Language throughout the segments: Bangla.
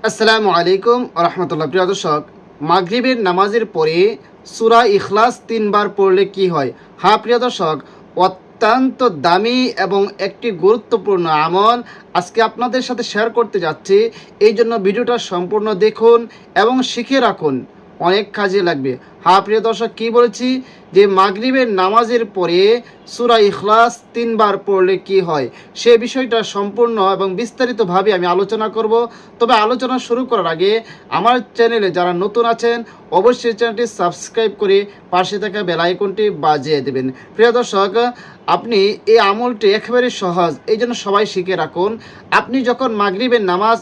আসসালামু আলাইকুম রহমতুল্লাহ। প্রিয় দর্শক, মাগরিবের নামাজের পরে সূরা ইখলাস 3 বার পড়লে কি হয়? হ্যাঁ প্রিয় দর্শক, অত্যন্ত দামি এবং একটি গুরুত্বপূর্ণ আমল আজকে আপনাদের সাথে শেয়ার করতে যাচ্ছি। এই জন্য ভিডিওটা সম্পূর্ণ দেখুন এবং শিখে রাখুন, অনেক কাজে লাগবে। হ্যাঁ প্রিয় দর্শক, কি বলেছি যে মাগরিবের নামাজের পরে সূরা ইখলাস 3 বার পড়লে কি হয়, সে বিষয়টা সম্পূর্ণ এবং বিস্তারিতভাবে আমি আলোচনা করব। তবে আলোচনা শুরু করার আগে আমার চ্যানেলে যারা নতুন আছেন অবশ্যই চ্যানেলটি সাবস্ক্রাইব করে পাশে থাকা বেল আইকনটি বাজিয়ে দেবেন। প্রিয় দর্শক, আপনি এই আমলটি একেবারে সহজ, এই জন্য সবাই শিখে রাখুন। আপনি যখন মাগরিবের নামাজ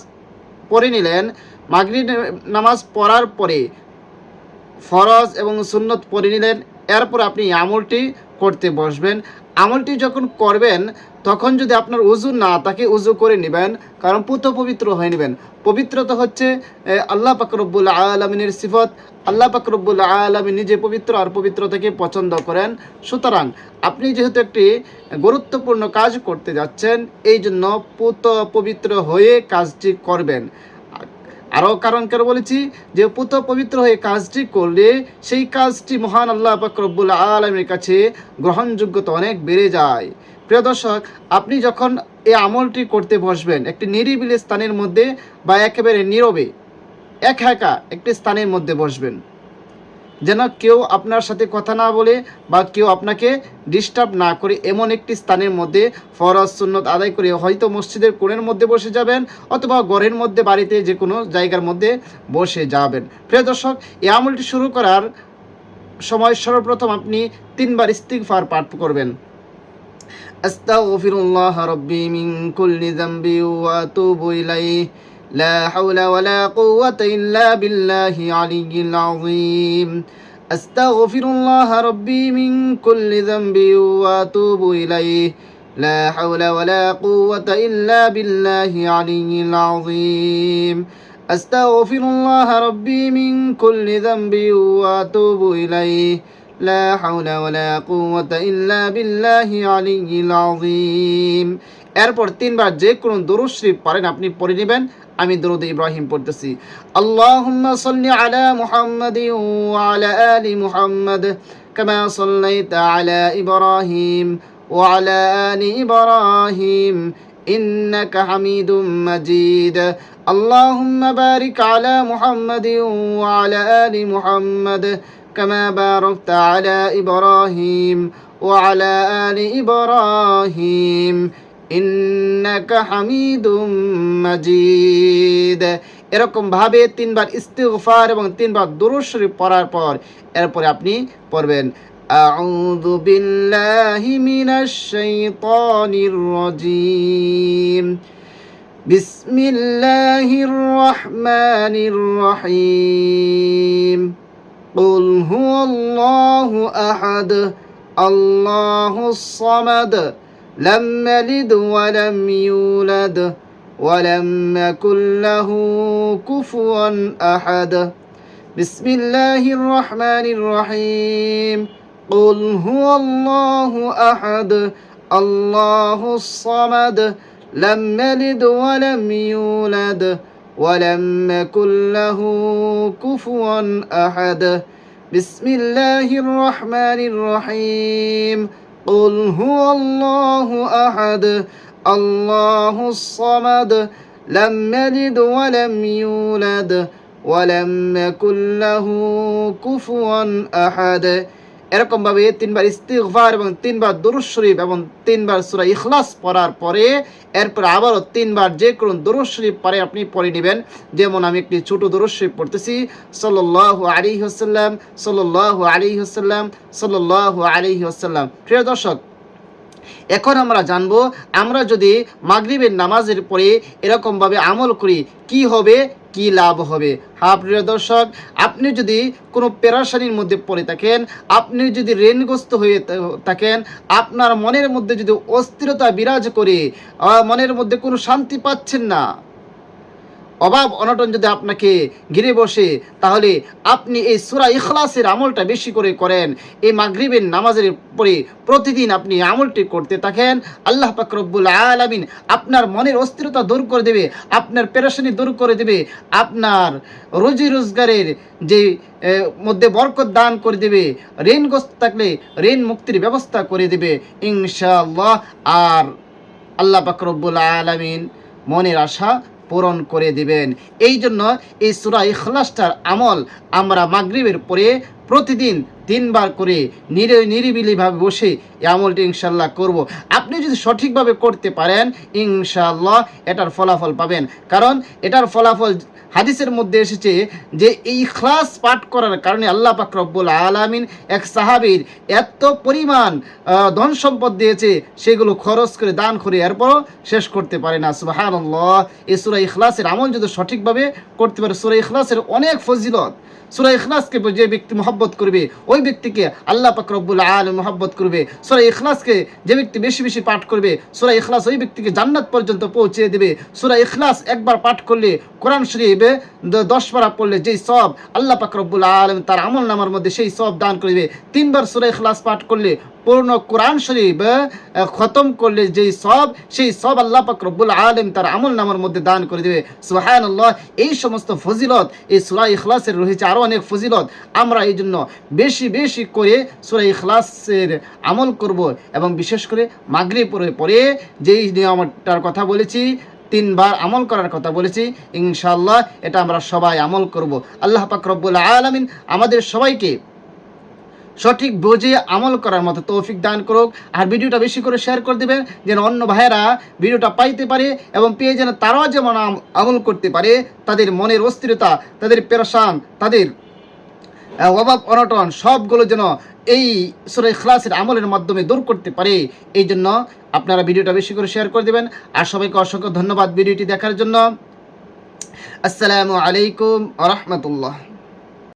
পড়ে নিলেন, মাগরিব নামাজ পড়ার পরে ফরজ এবং সুন্নত পড়ে নিলেন, এরপর আপনি আমলটি করতে বসবেন। আমলটি যখন করবেন তখন যদি আপনার উজু না থাকে উজু করে নেবেন, কারণ পুত পবিত্র হয়ে নেবেন। পবিত্রতা হচ্ছে আল্লাহ পাক রব্বুল আলামিনের সিফত। আল্লাহ পাক রব্বুল আলামিন নিজে পবিত্র আর পবিত্রতাকে পছন্দ করেন। সুতরাং আপনি যেহেতু একটি গুরুত্বপূর্ণ কাজ করতে যাচ্ছেন, এই জন্য পুত পবিত্র হয়ে কাজটি করবেন। আরও কারণ কেন বলেছি যে পুত পবিত্র হয়ে কাজটি করলে সেই কাজটি মহান আল্লাহ পাক রব্বুল আলামিনের কাছে গ্রহণযোগ্যতা অনেক বেড়ে যায়। প্রিয় দর্শক, আপনি যখন এই আমলটি করতে বসবেন একটি নিরিবিলি স্থানের মধ্যে বা একেবারে নীরবে একা একটি স্থানের মধ্যে বসবেন, যেন কেউ আপনার সাথে কথা না বলে বা কেউ আপনাকে ডিস্টার্ব না করে, এমন একটি স্থানের মধ্যে ফরজ সুন্নত আদায় করে হয়তো মসজিদের কোণের মধ্যে বসে যাবেন অথবা ঘরের মধ্যে, বাড়িতে যে কোনো জায়গার মধ্যে বসে যাবেন। প্রিয় দর্শক, এই আমলটি শুরু করার সময় সর্বপ্রথম আপনি 3 বার ইস্তিগফার পাঠ করবেন। আস্তাগফিরুল্লাহ রাব্বি মিন কুল্লি যামবি ওয়া আতুবু ইলাইহি লা হাওলা ওয়ালা কুওয়াতা ইল্লা বিল্লাহি আলিয়্যিল আযীম। আস্তাগফিরুল্লাহ রাব্বি মিন কুল্লি যামবি ওয়া আতুবু ইলাইহি লা হাওলা ওয়ালা কুওয়াতা ইল্লা বিল্লাহি আলিয়্যিল আযীম। আস্তাগফিরুল্লাহ রাব্বি মিন কুল্লি যামবি ওয়া আতুবু ইলাইহি লা হাওলা ওয়ালা কুওয়াতা ইল্লা বিল্লাহি আলিয়্যিল আযীম। এরপর 3 বার যে কোনো দরুদ শরীফ পারেন আপনি পড়ে নেবেন। আমি দরুদ ইব্রাহিম পড়তেছি। আল্লাহুম্মা সাল্লি আলা মুহাম্মাদিন ওয়া আলা আলি মুহাম্মাদ কামা সাল্লাইতা আলা ইব্রাহিম ওয়া আলা আলি ইব্রাহিম ইন্নাকা হামিদুম মাজিদ। আল্লাহুম্মা বারিক আলা মুহাম্মাদিন ওয়া আলা আলি মুহাম্মাদ كما باركت على إبراهيم وعلى آل إبراهيم إنك حميد مجيد। এরকম ভাবে 3 বার ইস্তিগফার এবং 3 বার দুরূদ শরীফ পড়ার পর এরপরে আপনি পড়বেন আউযু বিল্লাহি মিনাশ শাইতানির রাজীম বিসমিল্লাহির রহমানির রহিম। قل هو الله أحد الله الصمد لم يلد ولم يولد ولم يكن له كفوا أحد بسم الله الرحمن الرحيم قل هو الله أحد الله الصمد لم يلد ولم يولد ولم يكن له كفوا أحد بسم الله الرحمن الرحيم قل هو الله أحد الله الصمد لم يلد ولم يولد ولم يكن له كفوا أحد। এরকম ভাবে 3 বার ইস্তিগফার এবং 3 বার দুরূদ শরীফ এবং 3 বার সূরা ইখলাস পড়ার পরে এরপর আবারও 3 বার যে কোন দুরূদ শরীফ পরে আপনি পড়ে নেবেন। যেমন আমি একটি ছোট দুরূদ শরীফ পড়তেছি, সাল্লাল্লাহু আলাইহি ওয়াসাল্লাম সাল্লাল্লাহু আলাইহি ওয়াসাল্লাম সাল্লাল্লাহু আলাইহি ওয়াসাল্লাম। প্রিয় দর্শক, এখন আমরা জানবো আমরা যদি মাগরিবের নামাজের পরে এরকমভাবে আমল করি কি হবে, কি লাভ হবে। হ্যাঁ প্রিয় দর্শক, আপনি যদি কোনো পেরেশানির মধ্যে পড়ে থাকেন, আপনি যদি ঋণগ্রস্ত হয়ে থাকেন, আপনার মনের মধ্যে যদি অস্থিরতা বিরাজ করে, মনের মধ্যে কোনো শান্তি পাচ্ছেন না, অভাব অনটন যদি আপনাকে ঘিরে বসে, তাহলে আপনি এই সূরা ইখলাসের আমলটা বেশি করে করেন। এই মাগরিবের নামাজের পরে প্রতিদিন আপনি আমলটি করতে থাকেন। আল্লাহ পাক রব্বুল আলামিন আপনার মনের অস্থিরতা দূর করে দেবে, আপনার পেরেশানি দূর করে দেবে, আপনার রুজি রোজগারের যে মধ্যে বরকত দান করে দেবে, ঋণগ্রস্ত থাকলে ঋণ মুক্তির ব্যবস্থা করে দেবে ইনশাআল্লাহ। আর আল্লাহ পাক রব্বুল আলামিন মনের আশা পূরণ করে দিবেন। এই জন্য এই সূরা ইখলাসটার আমল আমরা মাগরিবের পরে প্রতিদিন 3 বার করে নিরিবিলিভাবে বসে এই আমলটি ইনশাআল্লাহ করব। আপনি যদি সঠিকভাবে করতে পারেন ইনশাআল্লাহ এটার ফলাফল পাবেন। কারণ এটার ফলাফল হাদিসের মধ্যে এসেছে যে এই ইখলাস পাঠ করার কারণে আল্লাহ পাক রব্বুল আলামিন এক সাহাবীর এত পরিমাণ ধন সম্পদ দিয়েছে, সেগুলো খরচ করে দান করে এরপরও শেষ করতে পারে না। সুবহানাল্লাহ। এই সূরা ইখলাসের আমল যদি সঠিকভাবে করতে পারে, সূরা ইখলাসের অনেক ফজিলত। সূরা ইখলাসকে যে ব্যক্তি মহব্বত করবে, ওই ব্যক্তিকে আল্লাহ পাক রব্বুল আলামিন মহব্বত করবে। সূরা ইখলাসকে যে ব্যক্তি বেশি বেশি পাঠ করবে, সূরা ইখলাস ওই ব্যক্তিকে জান্নাত পর্যন্ত পৌঁছে দেবে। সূরা ইখলাস একবার পাঠ করলে, কোরআন শরীফে 10 পারা পড়লে যেই সওয়াব আল্লাহ পাক রব্বুল আলামিন তার আমল নামার মধ্যে সেই সওয়াব দান করবে। 3 বার সূরা ইখলাস পাঠ করলে, পূর্ণ কোরআন শরীফ খতম করলে যেই সওয়াব, সেই সওয়াব আল্লাহ পাক রব্বুল আলামিন তার আমল নামার মধ্যে দান করে দেবে। সুবহানাল্লাহ। এই সমস্ত ফজিলত এই সূরা ইখলাসের রয়েছে, আরও অনেক ফজিলত। আমরা এই জন্য বেশি বেশি করে সূরা ইখলাসের আমল করব, এবং বিশেষ করে মাগরিব পরে যেই নিয়মটার কথা বলেছি, 3 বার আমল করার কথা বলেছি, ইনশাআল্লাহ এটা আমরা সবাই আমল করব। আল্লাহ পাক রব্বুল আলামিন আমাদের সবাইকে সঠিক বুঝে আমল করার মতো তৌফিক দান করুক। আর ভিডিওটা বেশি করে শেয়ার করে দেবেন, যেন অন্য ভাইয়েরা ভিডিওটা পাইতে পারে, এবং পেয়ে যেন তারাও যেমন আমল করতে পারে, তাদের মনের অস্থিরতা, তাদের পেরেশান, তাদের অভাব অনটন সবগুলো যেন এই সূরা ইখলাসের আমলের মাধ্যমে দূর করতে পারে। এই জন্য আপনারা ভিডিওটা বেশি করে শেয়ার করে দেবেন। আর সবাইকে অসংখ্য ধন্যবাদ ভিডিওটি দেখার জন্য। আসসালামু আলাইকুম ওয়া রাহমাতুল্লাহ।